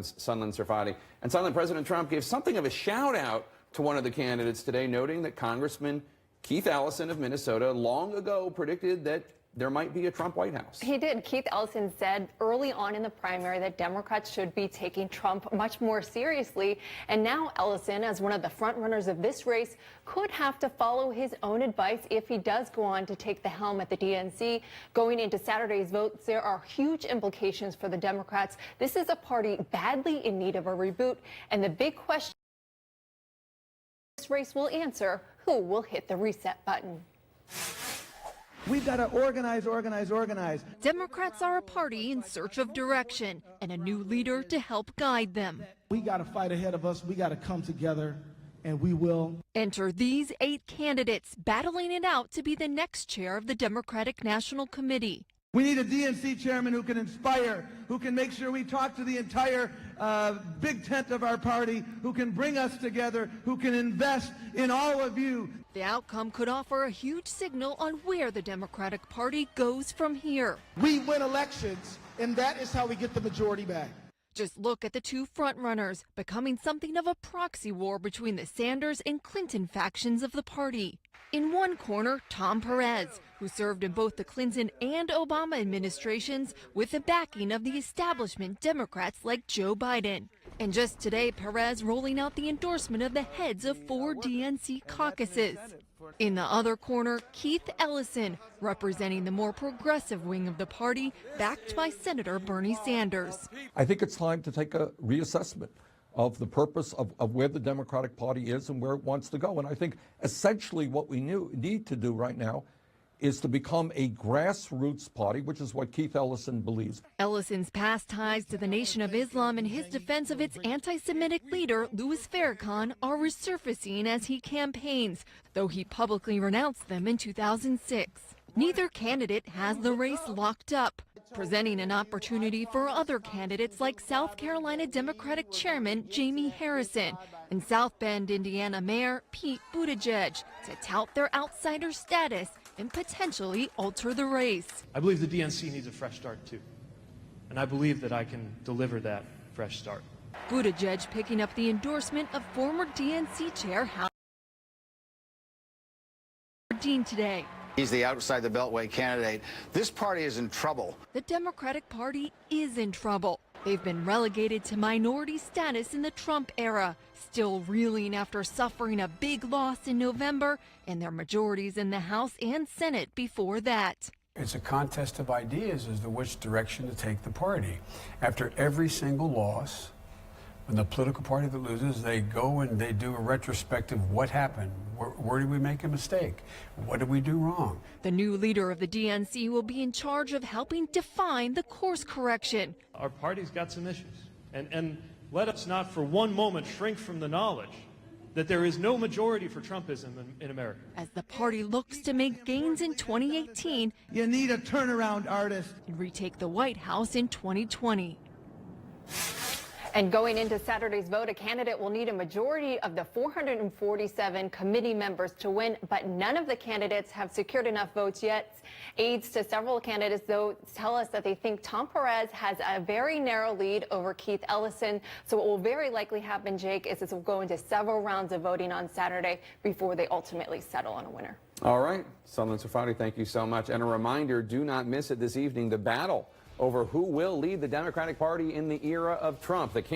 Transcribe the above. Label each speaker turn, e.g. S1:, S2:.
S1: Sunlen and Sunlen, President Trump gave something of a shout out to one of the candidates today, noting that Congressman Keith Ellison of Minnesota long ago predicted that there might be a Trump White House.
S2: He did. Keith Ellison said early on in the primary that Democrats should be taking Trump much more seriously. And now Ellison, as one of the frontrunners of this race, could have to follow his own advice if he does go on to take the helm at the DNC. Going into Saturday's votes, there are huge implications for the Democrats. This is a party badly in need of a reboot. And the big question this race will answer, who will hit the reset button?
S3: We've got to organize.
S4: Democrats are a party in search of direction and a new leader to help guide them.
S3: We got a fight ahead of us. We got to come together, and we will.
S4: Enter these 8 candidates battling it out to be the next chair of the Democratic National Committee.
S3: We need a DNC chairman who can inspire, who can make sure we talk to the entire big tent of our party, who can bring us together, who can invest in all of you.
S4: The outcome could offer a huge signal on where the Democratic Party goes from here.
S3: We win elections, and that is how we get the majority back.
S4: Just look at the 2 frontrunners, becoming something of a proxy war between the Sanders and Clinton factions of the party. In one corner, Tom Perez, who served in both the Clinton and Obama administrations with the backing of the establishment Democrats like Joe Biden. And just today, Perez rolling out the endorsement of the heads of 4 DNC caucuses. In the other corner, Keith Ellison, representing the more progressive wing of the party, backed by Senator Bernie Sanders.
S5: I think it's time to take a reassessment of the purpose of where the Democratic Party is and where it wants to go. And I think essentially what we need to do right now is to become a grassroots party, which is what Keith Ellison believes.
S4: Ellison's past ties to the Nation of Islam and his defense of its anti-Semitic leader, Louis Farrakhan, are resurfacing as he campaigns, though he publicly renounced them in 2006. Neither candidate has the race locked up, presenting an opportunity for other candidates like South Carolina Democratic Chairman Jamie Harrison and South Bend, Indiana Mayor Pete Buttigieg to tout their outsider status and potentially alter the race.
S6: I believe the DNC needs a fresh start too, and I believe that I can deliver that fresh start.
S4: Buttigieg picking up the endorsement of former DNC Chair Howard Dean today.
S7: He's the outside the Beltway candidate. This party is in trouble.
S4: The Democratic Party is in trouble. They've been relegated to minority status in the Trump era, still reeling after suffering a big loss in November and their majorities in the House and Senate before that.
S8: It's a contest of ideas as to which direction to take the party. After every single loss, when the political party that loses, they go and they do a retrospective. What happened? Where did we make a mistake? What did we do wrong?
S4: The new leader of the DNC will be in charge of helping define the course correction.
S6: Our party's got some issues, and let us not for one moment shrink from the knowledge that there is no majority for Trumpism in America.
S4: As the party looks to make gains in 2018,
S3: You need a turnaround artist.
S4: and retake the White House in 2020.
S2: And going into Saturday's vote, a candidate will need a majority of the 447 committee members to win, but none of the candidates have secured enough votes yet. Aides to several candidates, though, tell us that they think Tom Perez has a very narrow lead over Keith Ellison. So what will very likely happen, Jake, is this will go into several rounds of voting on Saturday before they ultimately settle on a winner.
S1: All right, Sunlen Safadi, thank you so much. And a reminder, do not miss it this evening, the battle over who will lead the Democratic Party in the era of Trump.